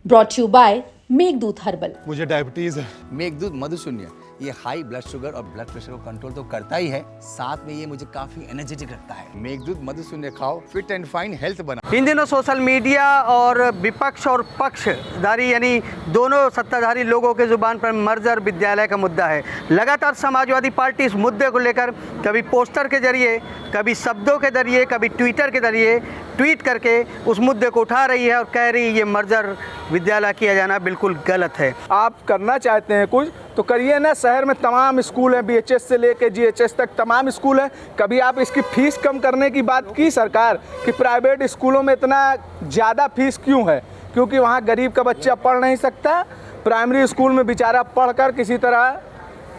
Brought you by Meghdoot herbal. मुझे diabetes है। मेघदूत मधुशून्य ये हाई ब्लड शुगर और ब्लड प्रेशर को कंट्रोल तो करता ही है, साथ में ये मुझे काफी एनर्जेटिक रखता है। मेघदूत मधुशून्य खाओ, फिट एंड फाइन हेल्थ बना। इन दिनों सोशल मीडिया और विपक्ष और पक्षधारी यानी दोनों सत्ताधारी लोगों के जुबान पर मर्जर विद्यालय का मुद्दा है। लगातार समाजवादी पार्टी इस मुद्दे को लेकर कभी पोस्टर के जरिए, कभी शब्दों के जरिए, कभी ट्विटर के जरिए ट्वीट करके उस मुद्दे को उठा रही है और कह रही है ये मर्जर विद्यालय किया जाना बिल्कुल गलत है। आप करना चाहते हैं कुछ तो करिए ना। शहर में तमाम स्कूल हैं, BHS से लेके GHS तक तमाम स्कूल हैं। कभी आप इसकी फ़ीस कम करने की बात की सरकार कि प्राइवेट स्कूलों में इतना ज़्यादा फीस क्यों है? क्योंकि वहाँ गरीब का बच्चा पढ़ नहीं सकता। प्राइमरी स्कूल में बेचारा पढ़कर किसी तरह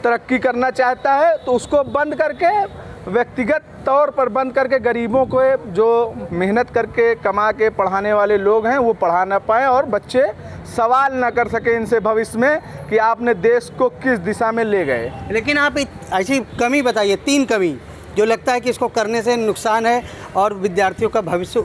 तरक्की करना चाहता है तो उसको बंद करके, व्यक्तिगत तौर पर बंद करके गरीबों को जो मेहनत करके कमा के पढ़ाने वाले लोग हैं वो पढ़ा ना पाएँ और बच्चे सवाल ना कर सके इनसे भविष्य में कि आपने देश को किस दिशा में ले गए। लेकिन आप ऐसी कमी बताइए, 3 कमी जो लगता है कि इसको करने से नुकसान है और विद्यार्थियों का भविष्य।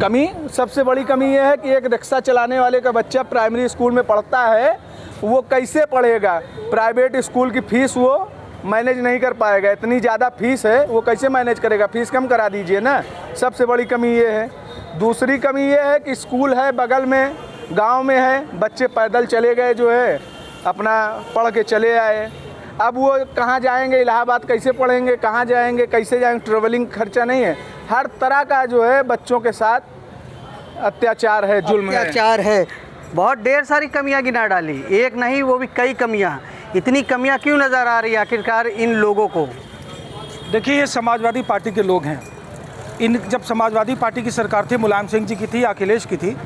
कमी, सबसे बड़ी कमी ये है कि एक रिक्शा चलाने वाले का बच्चा प्राइमरी स्कूल में पढ़ता है, वो कैसे पढ़ेगा? प्राइवेट स्कूल की फ़ीस वो मैनेज नहीं कर पाएगा। इतनी ज़्यादा फीस है, वो कैसे मैनेज करेगा? फ़ीस कम करा दीजिए ना। सबसे बड़ी कमी ये है। दूसरी कमी ये है कि स्कूल है बगल में, गांव में है, बच्चे पैदल चले गए जो है अपना पढ़ के चले आए। अब वो कहाँ जाएंगे? इलाहाबाद कैसे पढ़ेंगे? कहाँ जाएंगे? कैसे जाएंगे? ट्रेवलिंग खर्चा नहीं है। हर तरह का जो है बच्चों के साथ अत्याचार है, जुल्म है, अत्याचार है। बहुत ढेर सारी कमियां गिना डाली, एक नहीं वो भी कई कमियां। इतनी कमियां क्यों नज़र आ रही है आखिरकार इन लोगों को? देखिए, ये समाजवादी पार्टी के लोग हैं। जब समाजवादी पार्टी की सरकार थी, मुलायम सिंह जी की थी, अखिलेश की थी,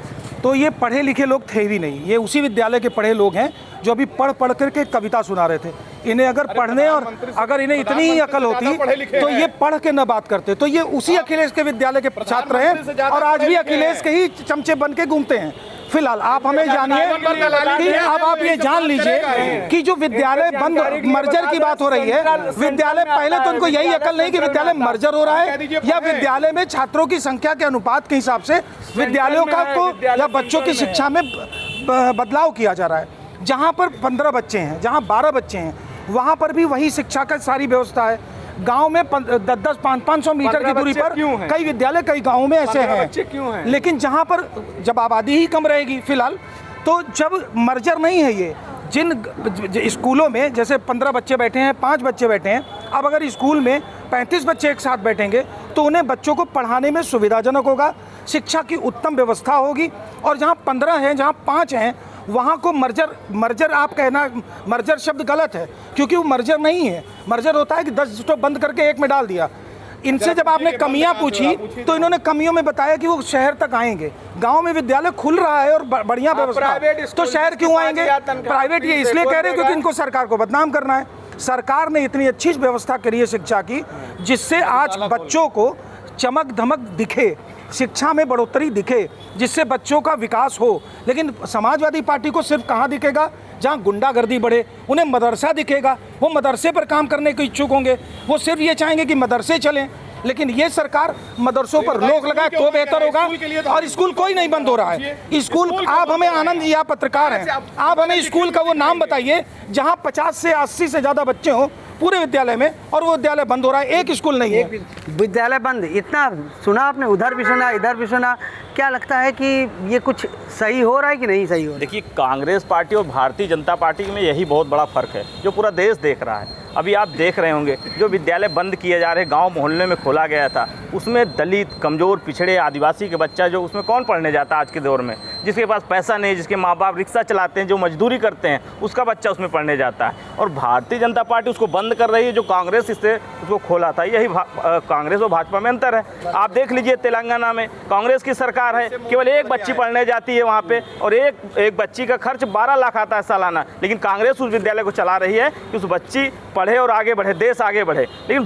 तो ये पढ़े लिखे लोग थे भी नहीं। ये उसी विद्यालय के पढ़े लोग हैं जो अभी पढ़ करके कविता सुना रहे थे। इन्हें अगर पढ़ने और अगर इन्हें इतनी ही अकल होती तो ये पढ़ के न बात करते। तो ये उसी अखिलेश के विद्यालय के छात्र हैं और आज भी अखिलेश के ही चमचे बन के घूमते हैं। फिलहाल आप हमें जानिए कि अब आप ये जान लीजिए कि जो विद्यालय बंद मर्जर की बात हो रही है, विद्यालय पहले तो उनको यही अकल नहीं कि विद्यालय मर्जर हो रहा है या विद्यालय में छात्रों की संख्या के अनुपात के हिसाब से विद्यालयों का को या बच्चों की शिक्षा में बदलाव किया जा रहा है। जहाँ पर 15 बच्चे हैं, जहाँ 12 बच्चे हैं, वहाँ पर भी वही शिक्षा का सारी व्यवस्था है। गांव में 10-10, 500 मीटर की दूरी पर कई विद्यालय कई गांवों में ऐसे हैं। लेकिन जहां पर जब आबादी ही कम रहेगी फिलहाल, तो जब मर्जर नहीं है ये, जिन स्कूलों में जैसे 15 बच्चे बैठे हैं, 5 बच्चे बैठे हैं, अब अगर स्कूल में 35 बच्चे एक साथ बैठेंगे तो उन्हें बच्चों को पढ़ाने में सुविधाजनक होगा, शिक्षा की उत्तम व्यवस्था होगी। और जहाँ 15 हैं, जहाँ 5 हैं, वहाँ को मर्जर आप कहना, मर्जर शब्द गलत है क्योंकि वो मर्जर नहीं है। मर्जर होता है कि 10 तो बंद करके एक में डाल दिया। इनसे जब आपने कमियां पूछी तो इन्होंने कमियों में बताया कि वो शहर तक आएंगे। गांव में विद्यालय खुल रहा है और बढ़िया व्यवस्था, तो शहर क्यों आएंगे? प्राइवेट ये इसलिए कह रहे हैं क्योंकि इनको सरकार को बदनाम करना है। सरकार ने इतनी अच्छी व्यवस्था करी है शिक्षा की, जिससे आज बच्चों को चमक धमक दिखे, शिक्षा में बढ़ोतरी दिखे, जिससे बच्चों का विकास हो। लेकिन समाजवादी पार्टी को सिर्फ कहाँ दिखेगा? जहाँ गुंडागर्दी बढ़े, उन्हें मदरसा दिखेगा। वो मदरसे पर काम करने को इच्छुक होंगे, वो सिर्फ ये चाहेंगे कि मदरसे चलें। लेकिन ये सरकार मदरसों पर रोक लगाए तो बेहतर होगा। और स्कूल कोई नहीं बंद हो रहा है। स्कूल, आप हमें आनंद जी, आप पत्रकार हैं, आप हमें स्कूल का वो नाम बताइए जहाँ 50 से 80 से ज़्यादा बच्चे हों पूरे विद्यालय में और वो विद्यालय बंद हो रहा है। एक स्कूल नहीं है, विद्यालय बंद। इतना सुना आपने, उधर भी सुना, इधर भी सुना। क्या लगता है कि ये कुछ सही हो रहा है कि नहीं सही हो रहा है? देखिए, कांग्रेस पार्टी और भारतीय जनता पार्टी में यही बहुत बड़ा फर्क है जो पूरा देश देख रहा है। अभी आप देख रहे होंगे जो विद्यालय बंद किए जा रहे, गांव मोहल्ले में खोला गया था, उसमें दलित, कमज़ोर, पिछड़े, आदिवासी के बच्चा जो उसमें कौन पढ़ने जाता है आज के दौर में? जिसके पास पैसा नहीं, जिसके माँ बाप रिक्शा चलाते हैं, जो मजदूरी करते हैं, उसका बच्चा उसमें पढ़ने जाता है। और भारतीय जनता पार्टी उसको बंद कर रही है, जो कांग्रेस इससे उसको खोला था। यही कांग्रेस और भाजपा में अंतर है। आप देख लीजिए, तेलंगाना में कांग्रेस की सरकार है, केवल एक बच्ची पढ़ने जाती है वहाँ पे और एक बच्ची का खर्च 12 लाख आता है सालाना। लेकिन कांग्रेस उस विद्यालय को चला रही है कि उस बच्ची पढ़े और आगे बढ़े, देश आगे बढ़े। लेकिन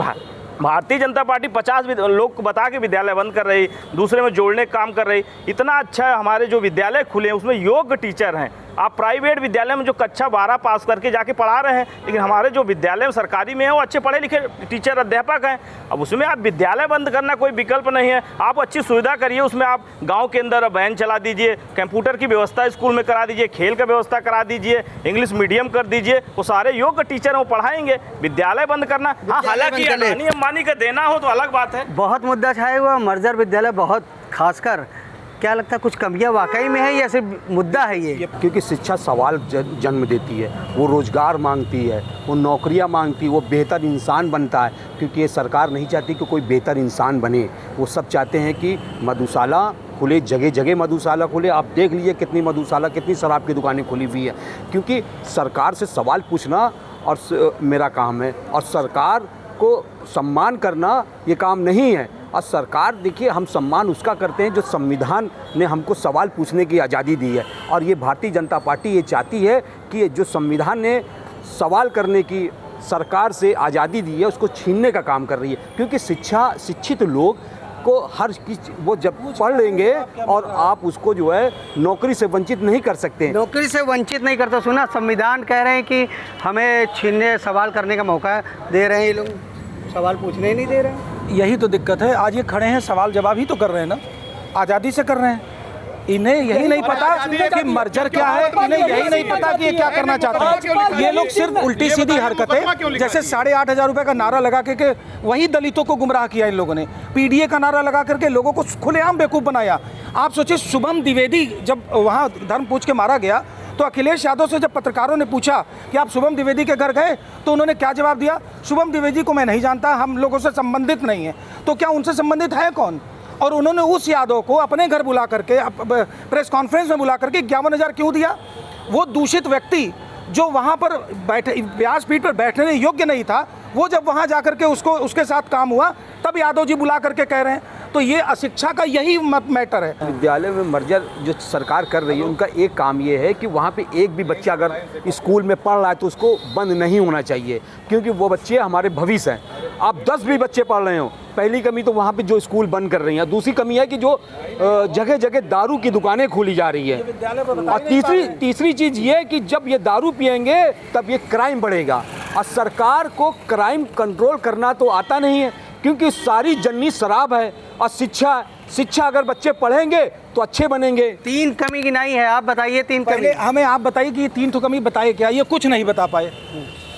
भारतीय जनता पार्टी 50 लोग को बता के विद्यालय बंद कर रही, दूसरे में जोड़ने का काम कर रही। इतना अच्छा है, हमारे जो विद्यालय खुले हैं उसमें योग्य टीचर हैं, आप प्राइवेट विद्यालय में जो कक्षा 12 पास करके जाके पढ़ा रहे हैं, लेकिन हमारे जो विद्यालय में सरकारी में है वो अच्छे पढ़े लिखे टीचर अध्यापक हैं। अब उसमें आप विद्यालय बंद करना कोई विकल्प नहीं है। आप अच्छी सुविधा करिए, उसमें आप गाँव के अंदर वैन चला दीजिए, कंप्यूटर की व्यवस्था स्कूल में करा दीजिए, खेल का व्यवस्था करा दीजिए, इंग्लिश मीडियम कर दीजिए, वो सारे योग्य टीचर वो पढ़ाएंगे। विद्यालय बंद करना, हाँ हालांकि अडानी अंबानी का देना हो तो अलग बात है। बहुत मुद्दा छाया हुआ मर्जर विद्यालय, बहुत खासकर क्या लगता है कुछ कमियां वाकई में है या सिर्फ मुद्दा है ये? क्योंकि शिक्षा सवाल जन्म देती है, वो रोज़गार मांगती है, वो नौकरियां मांगती है, वो बेहतर इंसान बनता है। क्योंकि ये सरकार नहीं चाहती कि कोई बेहतर इंसान बने, वो सब चाहते हैं कि मधुशाला खुले, जगह जगह मधुशाला खुले। आप देख लीजिए कितनी मधुशाला, कितनी शराब की दुकानें खुली हुई है। क्योंकि सरकार से सवाल पूछना और मेरा काम है, और सरकार को सम्मान करना ये काम नहीं है। और सरकार, देखिए, हम सम्मान उसका करते हैं जो संविधान ने हमको सवाल पूछने की आज़ादी दी है। और ये भारतीय जनता पार्टी ये चाहती है कि जो संविधान ने सवाल करने की सरकार से आज़ादी दी है उसको छीनने का काम कर रही है। क्योंकि शिक्षित लोग को हर चीज़ वो जब पढ़ लेंगे और आप उसको जो है नौकरी से वंचित नहीं कर सकते। नौकरी से वंचित नहीं करता। सुना, संविधान कह रहे हैं कि हमें छीनने, सवाल करने का मौका दे रहे हैं, ये लोग सवाल पूछने ही नहीं दे रहे हैं। यही तो दिक्कत है। आज ये खड़े हैं, सवाल जवाब ही तो कर रहे हैं ना, आज़ादी से कर रहे हैं। इन्हें यही नहीं पता कि मर्जर क्या है, इन्हें यही नहीं पता कि ये क्या करना चाहते हैं। ये लोग सिर्फ उल्टी सीधी हरकतें, जैसे 8,500 रुपये का नारा लगा के वही दलितों को गुमराह किया इन लोगों ने। पीडीए का नारा लगा करके लोगों को खुलेआम बेवकूफ़ बनाया। आप सोचिए, शुभम द्विवेदी जब वहाँ धर्म पूछ के मारा गया तो अखिलेश यादव से जब पत्रकारों ने पूछा कि आप शुभम द्विवेदी के घर गए तो उन्होंने क्या जवाब दिया? शुभम द्विवेदी को मैं नहीं जानता, हम लोगों से संबंधित नहीं है। तो क्या उनसे संबंधित है कौन? और उन्होंने उस यादव को अपने घर बुला करके, प्रेस कॉन्फ्रेंस में बुला करके 51,000 क्यों दिया? वो दूषित व्यक्ति जो वहाँ पर बैठे, व्यासपीठ पर बैठने योग्य नहीं था, वो जब वहाँ जा करके उसके साथ काम हुआ तब यादव जी बुला करके कह रहे हैं। तो ये अशिक्षा का यही मैटर है। विद्यालय में मर्जर जो सरकार कर रही है, उनका एक काम ये है कि वहाँ पे एक भी बच्चा अगर स्कूल में पढ़ रहा है तो उसको बंद नहीं होना चाहिए। क्योंकि वो बच्चे हमारे भविष्य हैं। आप 10 भी बच्चे पढ़ रहे हो, पहली कमी तो वहाँ पे जो स्कूल बंद कर रही हैं। दूसरी कमी है कि जो जगह जगह दारू की दुकानें खोली जा रही है। और तीसरी चीज़ ये है कि जब ये दारू पिएंगे तब ये क्राइम बढ़ेगा। और सरकार को क्राइम कंट्रोल करना तो आता नहीं है, क्योंकि सारी जन्नी शराब है। और शिक्षा अगर बच्चे पढ़ेंगे तो अच्छे बनेंगे। 3 कमी गिनाई है, आप बताइए 3 कमी। हमें आप बताइए कि ये 3 तो कमी बताए क्या? ये कुछ नहीं बता पाए।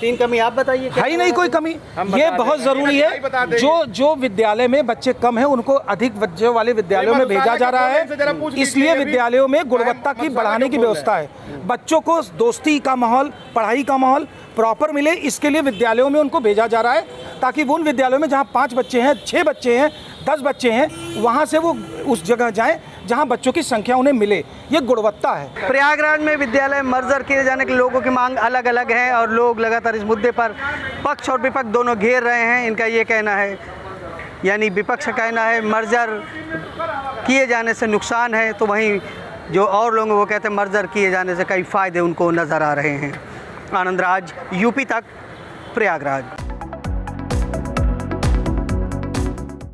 3 कमी आप बताइए। है ही नहीं कोई कमी। ये बहुत ज़रूरी है। जो विद्यालय में बच्चे कम हैं उनको अधिक बच्चों वाले विद्यालयों में भेजा जा रहा है। इसलिए विद्यालयों में गुणवत्ता की बढ़ाने की व्यवस्था है। बच्चों को दोस्ती का माहौल, पढ़ाई का माहौल प्रॉपर मिले, इसके लिए विद्यालयों में उनको भेजा जा रहा है, ताकि उन विद्यालयों में जहाँ 5 बच्चे हैं, 6 बच्चे हैं, 10 बच्चे हैं, वहाँ से वो उस जगह जाएं जहाँ बच्चों की संख्या उन्हें मिले। ये गुणवत्ता है। प्रयागराज में विद्यालय मर्जर किए जाने के लोगों की मांग अलग अलग है और लोग लगातार इस मुद्दे पर पक्ष और विपक्ष दोनों घेर रहे हैं। इनका ये कहना है, यानी विपक्ष का कहना है मर्जर किए जाने से नुकसान है, तो वहीं जो और लोग वो कहते हैं मर्जर किए जाने से कई फ़ायदे उनको नज़र आ रहे हैं। आनंद राज, यूपी तक, प्रयागराज।